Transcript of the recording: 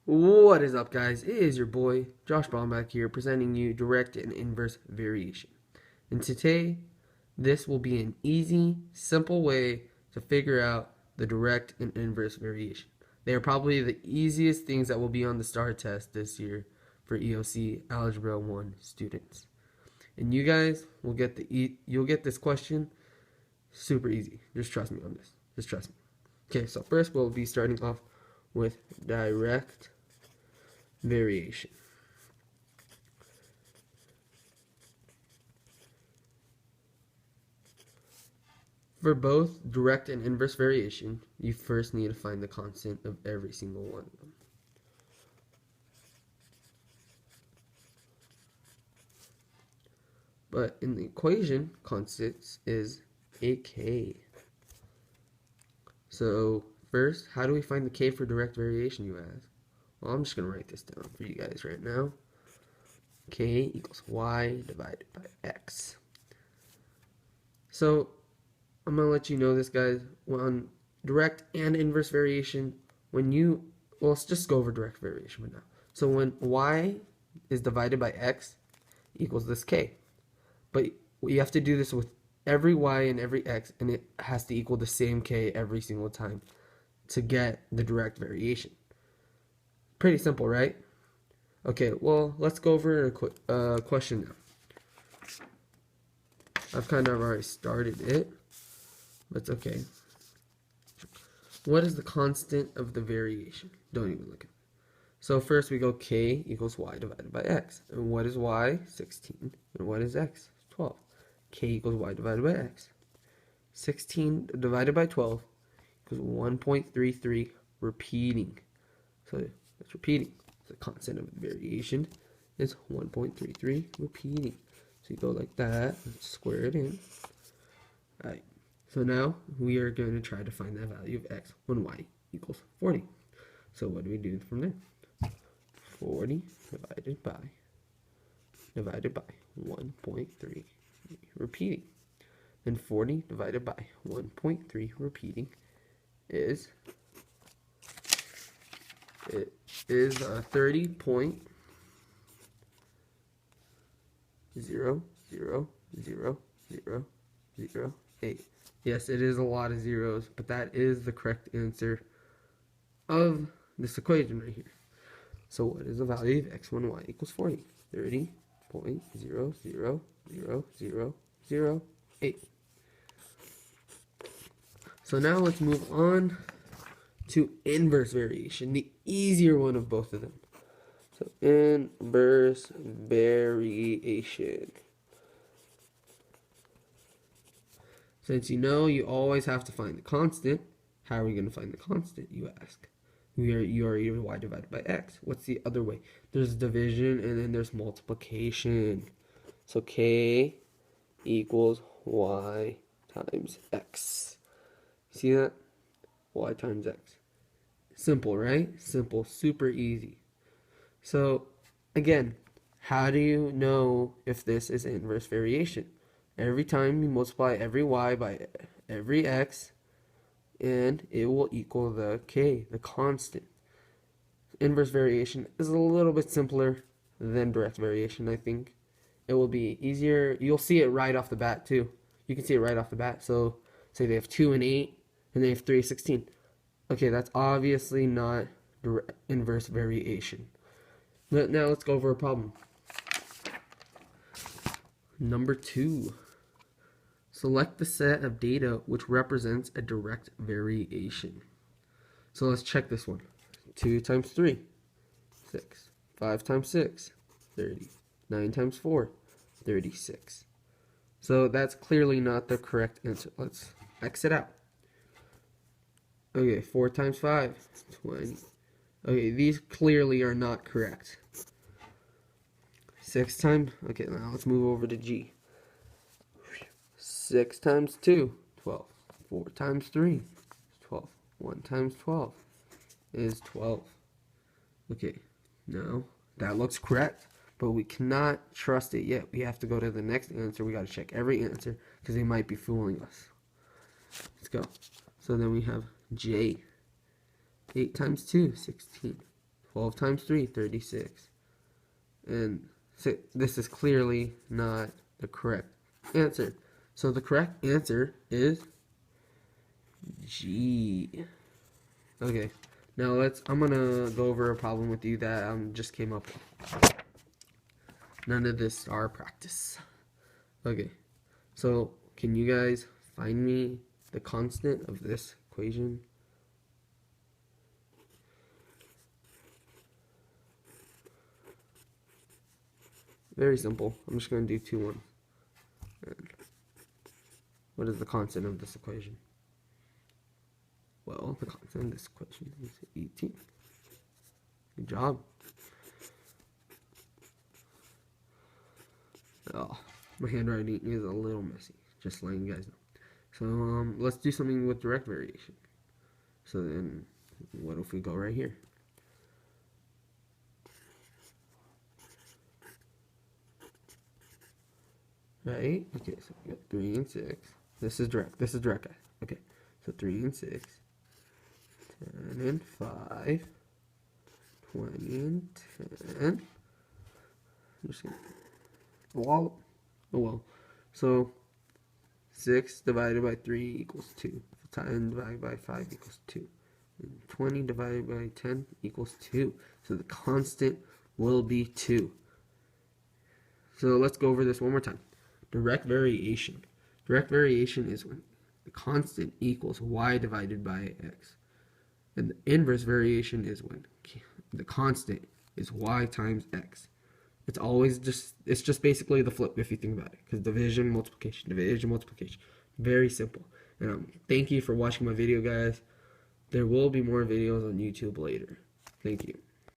What is up, guys? It is your boy, Josh Baumback here, presenting you direct and inverse variation. And today, this will be an easy, simple way to figure out the direct and inverse variation. They are probably the easiest things that will be on the STAR test this year for EOC Algebra 1 students. And you guys will get you'll get this question super easy. Just trust me on this. Just trust me. Okay, so first we'll be starting off with direct variation. For both direct and inverse variation, you first need to find the constant of every single one of them. But in the equation, constant is a k. So first, how do we find the k for direct variation, you ask? Well, I'm just going to write this down for you guys right now. K equals y divided by x. So I'm going to let you know this, guys. On direct and inverse variation, well, let's just go over direct variation right now. So when y is divided by x equals this k. But you have to do this with every y and every x, and it has to equal the same k every single time to get the direct variation. Pretty simple, right? Okay, well, let's go over a question now. I've kind of already started it, but it's okay. What is the constant of the variation? Don't even look at it. So first we go k equals y divided by x. And what is y? 16. And what is x? 12. K equals y divided by x. 16 divided by 12 equals 1.33 repeating. So it's repeating. The constant of the variation is 1.33 repeating. So you go like that, and square it in. Alright, so now we are going to try to find the value of x when y equals 40. So what do we do from there? 40 divided by 1.3 repeating. And 40 divided by 1.3 repeating is 30.0000008. Yes, it is a lot of zeros, but that is the correct answer of this equation right here. So what is the value of x when y equals 40? 30.0000008. So now let's move on to inverse variation, the easier one of both of them. So inverse variation. Since you know you always have to find the constant, how are we going to find the constant, you ask? You already have y divided by x. What's the other way? There's division and then there's multiplication. So k equals y times x. See that? Y times x. Simple, right? Simple, super easy. So again, how do you know if this is inverse variation? Every time you multiply every y by every x, and it will equal the k, the constant. Inverse variation is a little bit simpler than direct variation, I think. It will be easier. You'll see it right off the bat, too. You can see it right off the bat. So, say they have 2 and 8, and they have 3 and 16. Okay, that's obviously not inverse variation. Now let's go over a problem. Number 2. Select the set of data which represents a direct variation. So let's check this one. 2 times 3, 6. 5 times 6, 30. 9 times 4, 36. So that's clearly not the correct answer. Let's X it out. Okay, 4 times 5, 20. Okay, these clearly are not correct. 6 times, okay, now let's move over to G. 6 times 2, 12. 4 times 3, 12. 1 times 12 is 12. Okay, now that looks correct, but we cannot trust it yet. We have to go to the next answer. We got to check every answer because they might be fooling us. Let's go. So then we have J. 8 times 2, 16. 12 times 3, 36. And this is clearly not the correct answer. So the correct answer is G. Okay, now I'm gonna go over a problem with you that just came up with. None of this are practice. Okay, so can you guys find me the constant of this equation? Very simple. I'm just going to do 2, 1. And what is the constant of this equation? Well, the constant of this equation is 18. Good job. Oh, my handwriting is a little messy. Just letting you guys know. So let's do something with direct variation. So then, what if we go right here? Right? Okay, so we got 3 and 6. This is direct. This is direct, guys. Okay, so 3 and 6. 10 and 5. 20 and 10. I'm just gonna... Oh well. So 6 divided by 3 equals 2. 10 divided by 5 equals 2. And 20 divided by 10 equals 2. So the constant will be 2. So let's go over this one more time. Direct variation. Direct variation is when the constant equals y divided by x. And the inverse variation is when the constant is y times x. It's just basically the flip if you think about it. Because division, multiplication. Very simple. And thank you for watching my video, guys. There will be more videos on YouTube later. Thank you.